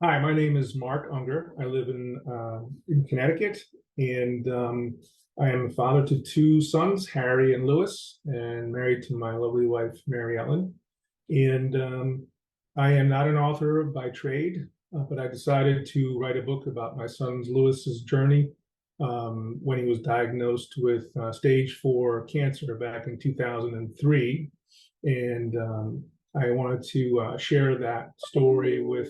Hi, my name is Mark Unger. I live in Connecticut, and I am a father to two sons, Harry and Lewis, and married to my lovely wife, Mary Ellen. And I am not an author by trade, but I decided to write a book about my son's Lewis's journey when he was diagnosed with stage 4 cancer back in 2003. And I wanted to share that story with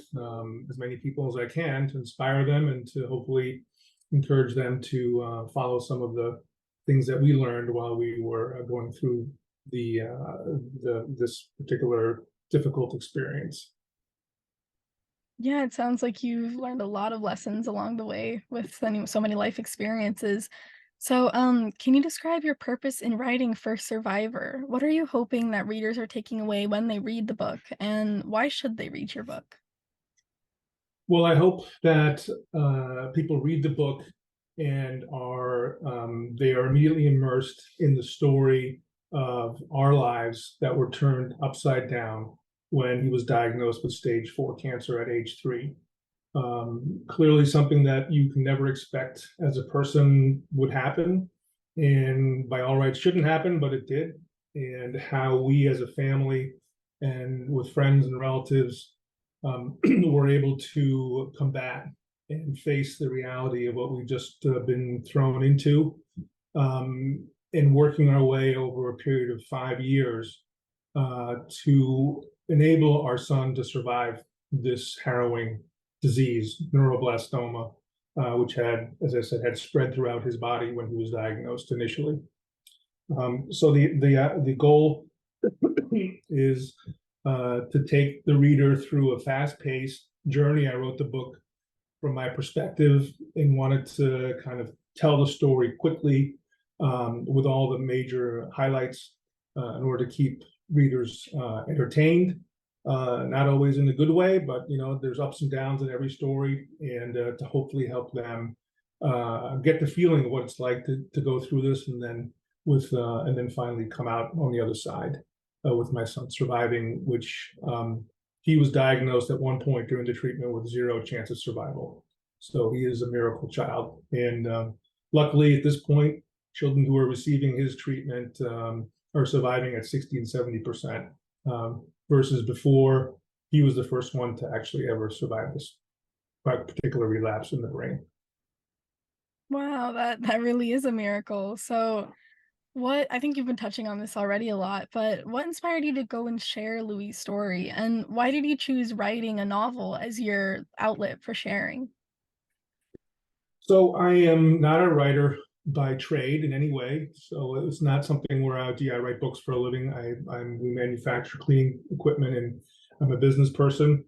as many people as I can to inspire them and to hopefully encourage them to follow some of the things that we learned while we were going through this particular difficult experience. Yeah, it sounds like you've learned a lot of lessons along the way with so many life experiences. So, can you describe your purpose in writing for Survivor? What are you hoping that readers are taking away when they read the book, and why should they read your book? Well, I hope that people read the book and they are immediately immersed in the story of our lives that were turned upside down when he was diagnosed with stage 4 cancer at age 3. Clearly, something that you can never expect as a person would happen, and by all rights shouldn't happen, but it did. And how we as a family and with friends and relatives were able to combat and face the reality of what we've just been thrown into, and working our way over a period of 5 years to enable our son to survive this harrowing disease, neuroblastoma, which had spread throughout his body when he was diagnosed initially. So the goal is to take the reader through a fast-paced journey. I wrote the book from my perspective and wanted to kind of tell the story quickly with all the major highlights in order to keep readers entertained. Not always in a good way, but there's ups and downs in every story, and to hopefully help them get the feeling of what it's like to go through this, and then finally come out on the other side with my son surviving, which he was diagnosed at one point during the treatment with 0 chance of survival. So he is a miracle child, and luckily at this point, children who are receiving his treatment are surviving at 60 and 70%. Versus before, he was the first one to actually ever survive this particular relapse in the brain. Wow, that really is a miracle. So, what I think you've been touching on this already a lot, but what inspired you to go and share Louis' story, and why did you choose writing a novel as your outlet for sharing? So I am not a writer by trade in any way. So it's not something where I write books for a living. We manufacture cleaning equipment, and I'm a business person.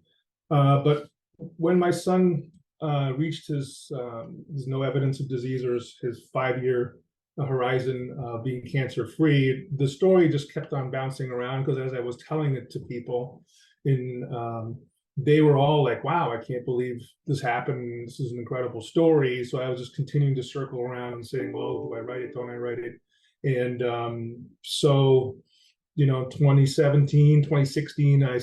But when my son reached his no evidence of disease, or his 5 year horizon being cancer free, the story just kept on bouncing around, because as I was telling it to people, in they were all like, "Wow, I can't believe this happened. This is an incredible story." So I was just continuing to circle around and saying, "Well, do I write it? Don't I write it?" And 2017, 2016, I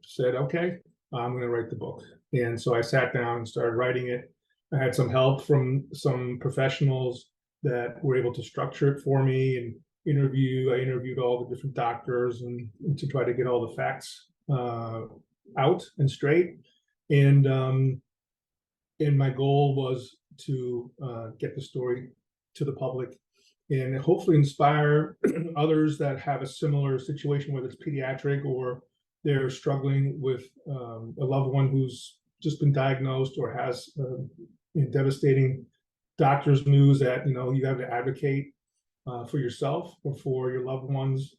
said, "Okay, I'm going to write the book." And so I sat down and started writing it. I had some help from some professionals that were able to structure it for me and I interviewed all the different doctors and to try to get all the facts out and straight. And my goal was to get the story to the public and hopefully inspire others that have a similar situation, whether it's pediatric or they're struggling with a loved one who's just been diagnosed or has devastating doctor's news that you have to advocate for yourself or for your loved ones.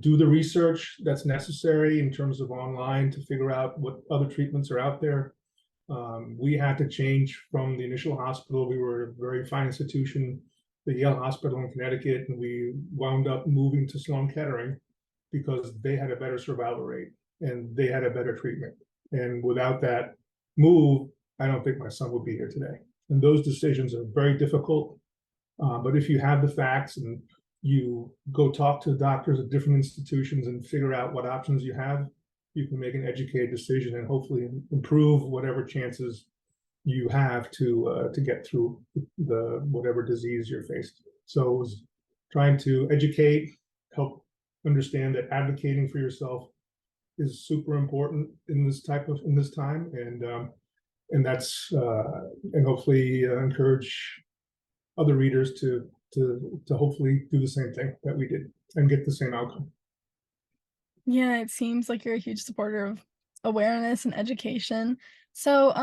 Do the research that's necessary in terms of online to figure out what other treatments are out there. We had to change from the initial hospital. We were a very fine institution, the Yale Hospital in Connecticut, and we wound up moving to Sloan Kettering because they had a better survival rate and they had a better treatment. And without that move, I don't think my son would be here today. And those decisions are very difficult. But if you have the facts and you go talk to doctors at different institutions and figure out what options you have, you can make an educated decision and hopefully improve whatever chances you have to get through the whatever disease you're facing. So it was trying to educate, help understand that advocating for yourself is super important in this time, and that's and hopefully encourage other readers to hopefully do the same thing that we did and get the same outcome. Yeah, it seems like you're a huge supporter of awareness and education. So,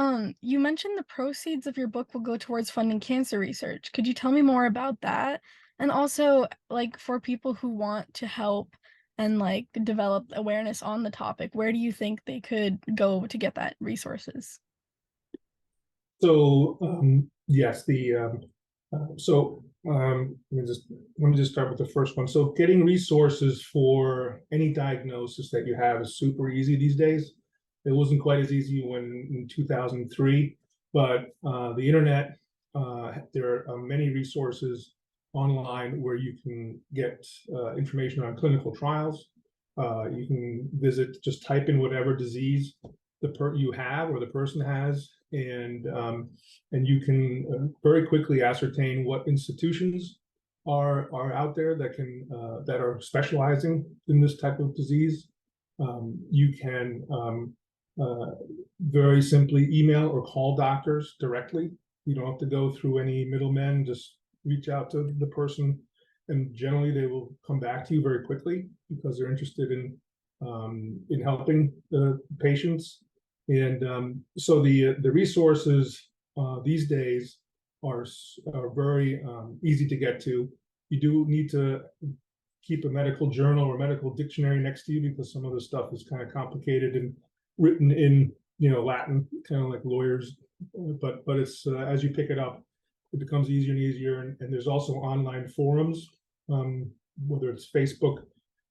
you mentioned the proceeds of your book will go towards funding cancer research. Could you tell me more about that? And also, like, for people who want to help and like develop awareness on the topic, where do you think they could go to get that resources? So yes, the let me just start with the first one. So getting resources for any diagnosis that you have is super easy these days. It wasn't quite as easy when in 2003, but the internet, there are many resources online where you can get information on clinical trials. You can visit, just type in whatever disease you have or the person has, and you can very quickly ascertain what institutions are out there that are specializing in this type of disease. You can very simply email or call doctors directly. You don't have to go through any middlemen. Just reach out to the person, and generally they will come back to you very quickly because they're interested in helping the patients. And so the resources these days are very easy to get to. You do need to keep a medical journal or medical dictionary next to you because some of the stuff is kind of complicated and written in Latin, kind of like lawyers. But it's as you pick it up, it becomes easier and easier. And there's also online forums, whether it's Facebook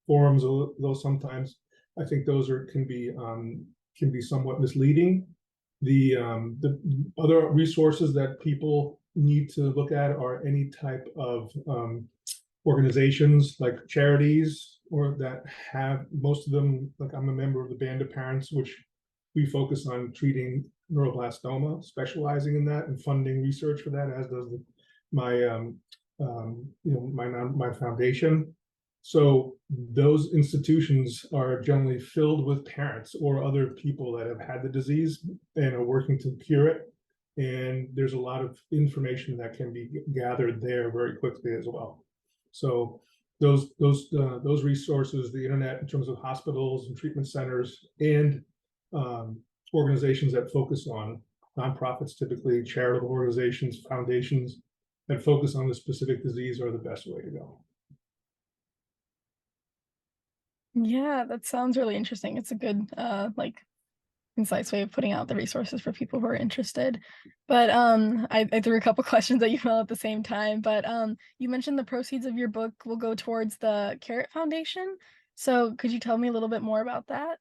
forums, though sometimes I think those can be somewhat misleading. The other resources that people need to look at are any type of organizations like charities, or that have, most of them, like I'm a member of the Band of Parents, which we focus on treating neuroblastoma, specializing in that and funding research for that, as does my my foundation. So those institutions are generally filled with parents or other people that have had the disease and are working to cure it. And there's a lot of information that can be gathered there very quickly as well. So those resources, the internet, in terms of hospitals and treatment centers, and organizations that focus on nonprofits, typically charitable organizations, foundations that focus on the specific disease, are the best way to go. Yeah, that sounds really interesting. It's a good like concise way of putting out the resources for people who are interested. But I threw a couple questions at you all at the same time. But you mentioned the proceeds of your book will go towards the Carrot Foundation. So could you tell me a little bit more about that?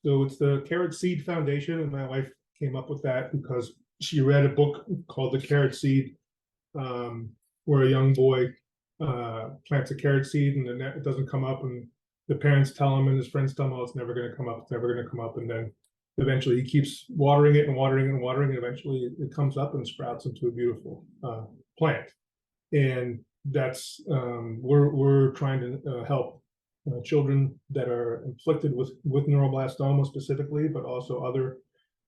So it's the Carrot Seed Foundation, and my wife came up with that because she read a book called The Carrot Seed, where a young boy plants a carrot seed and then it doesn't come up, and the parents tell him and his friends tell him, oh, it's never going to come up, it's never going to come up. And then eventually he keeps watering it and watering it and watering it. Eventually it comes up and sprouts into a beautiful plant. And that's we're trying to help children that are inflicted with neuroblastoma specifically, but also other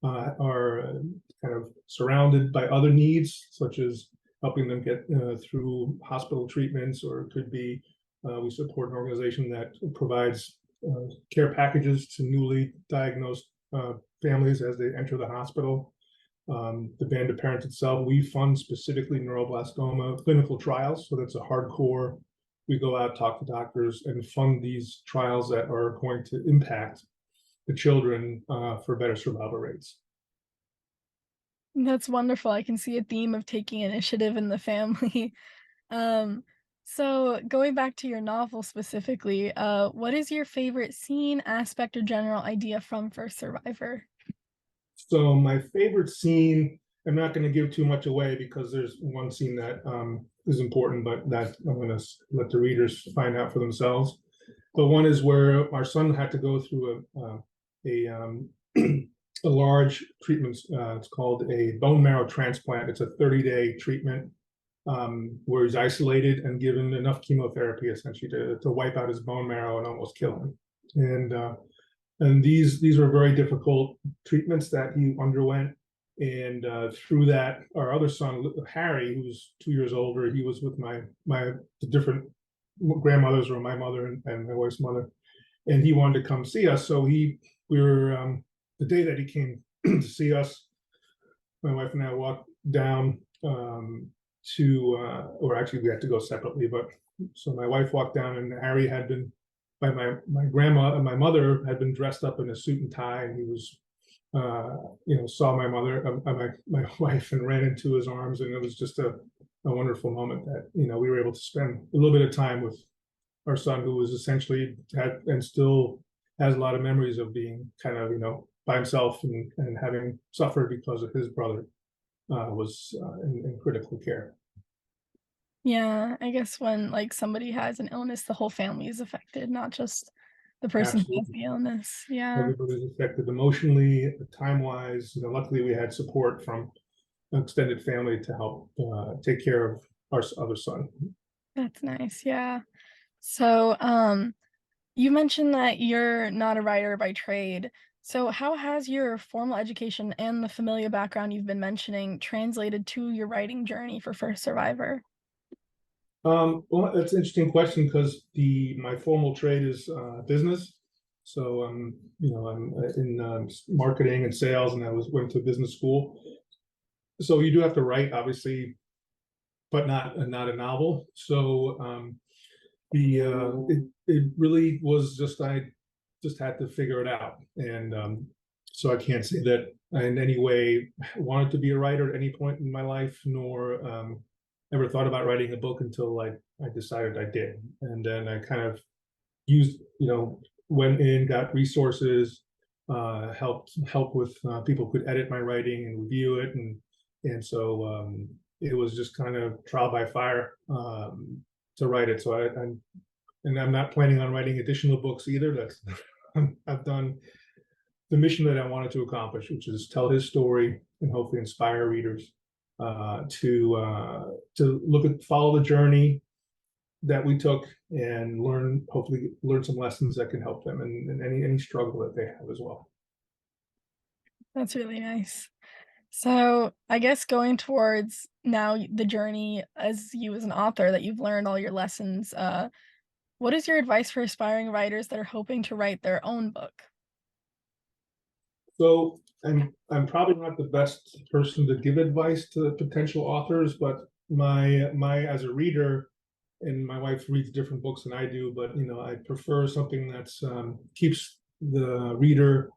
are kind of surrounded by other needs, such as helping them get through hospital treatments, or it could be we support an organization that provides care packages to newly diagnosed families as they enter the hospital. The Band of Parents itself, we fund specifically neuroblastoma clinical trials, so that's a hardcore. We go out, talk to doctors, and fund these trials that are going to impact the children for better survival rates. That's wonderful. I can see a theme of taking initiative in the family. Um, so going back to your novel specifically, what is your favorite scene, aspect, or general idea from First Survivor? So my favorite scene, I'm not going to give too much away because there's one scene that is important, but that I'm going to let the readers find out for themselves. But one is where our son had to go through a large treatment. It's called a bone marrow transplant. It's a 30-day treatment where he's isolated and given enough chemotherapy essentially to wipe out his bone marrow and almost kill him. And these were very difficult treatments that he underwent. And through that, our other son, Harry, who's 2 years older, he was with the different grandmothers, or my mother and my wife's mother, and he wanted to come see us. So we were the day that he came to see us, my wife and I walked down or actually we had to go separately, but so my wife walked down, and Harry had been by my grandma and my mother had been dressed up in a suit and tie, and he was saw my mother, my wife, and ran into his arms, and it was just a wonderful moment that we were able to spend a little bit of time with our son, who was essentially had and still has a lot of memories of being kind of by himself and having suffered because of his brother was in critical care. Yeah, I guess when, like, somebody has an illness, the whole family is affected, not just the person who has Absolutely, the illness. Yeah, everybody's affected emotionally, time wise. Luckily, we had support from an extended family to help take care of our other son. that's nice, yeah. So, you mentioned that you're not a writer by trade. So how has your formal education and the familiar background you've been mentioning translated to your writing journey for First Survivor? Well, that's an interesting question because my formal trade is business. So I'm in marketing and sales, and went to business school. So you do have to write, obviously, but not a novel. So it really was just I just had to figure it out, and so I can't say that I in any way wanted to be a writer at any point in my life, nor ever thought about writing a book until I decided I did. And then I kind of used, went in, got resources, help with people who could edit my writing and review it, and so it was just kind of trial by fire to write it. So I'm not planning on writing additional books either. That's I've done the mission that I wanted to accomplish, which is tell his story and hopefully inspire readers to follow the journey that we took and hopefully learn some lessons that can help them in any struggle that they have as well. That's really nice. So I guess going towards now the journey as you as an author that you've learned all your lessons, what is your advice for aspiring writers that are hoping to write their own book? So I'm probably not the best person to give advice to potential authors, but my as a reader, and my wife reads different books than I do, but I prefer something that's keeps the reader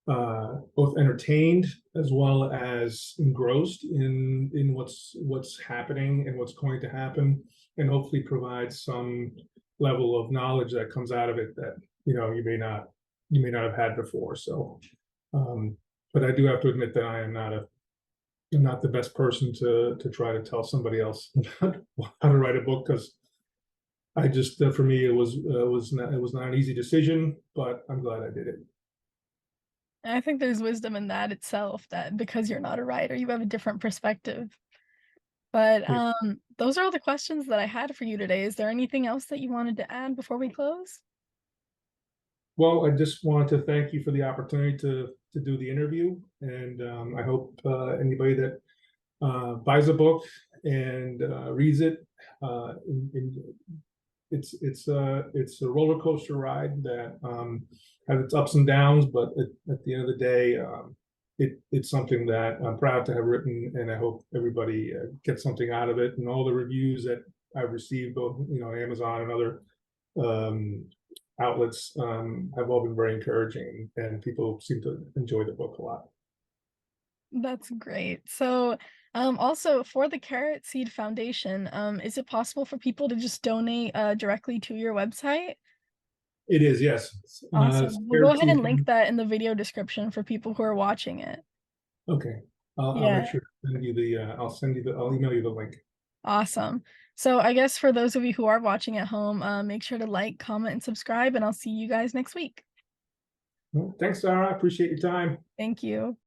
both entertained as well as engrossed in what's happening and what's going to happen, and hopefully provides some level of knowledge that comes out of it that you may not have had before. So but I do have to admit that I'm not the best person to try to tell somebody else how to write a book, because I just for me it was not an easy decision, but I'm glad I did it. I think there's wisdom in that itself, that because you're not a writer, you have a different perspective. But Yeah. those are all the questions that I had for you today. Is there anything else that you wanted to add before we close? Well, I just wanted to thank you for the opportunity to do the interview, and I hope anybody that buys a book and reads it. It's a roller coaster ride that has its ups and downs, but at the end of the day, it's something that I'm proud to have written, and I hope everybody gets something out of it. And all the reviews that I've received, both Amazon and other um, outlets, have all been very encouraging, and people seem to enjoy the book a lot. That's great. So, also for the Carrot Seed Foundation, is it possible for people to just donate directly to your website? It is, yes. Awesome. We'll go Scared ahead and Seed. link that in the video description for people who are watching it. Okay, I'll make Yeah, sure to send you the. I'll email you the link. awesome. So I guess for those of you who are watching at home, make sure to like, comment, and subscribe, and I'll see you guys next week. Well, thanks, Sarah. I appreciate your time. Thank you.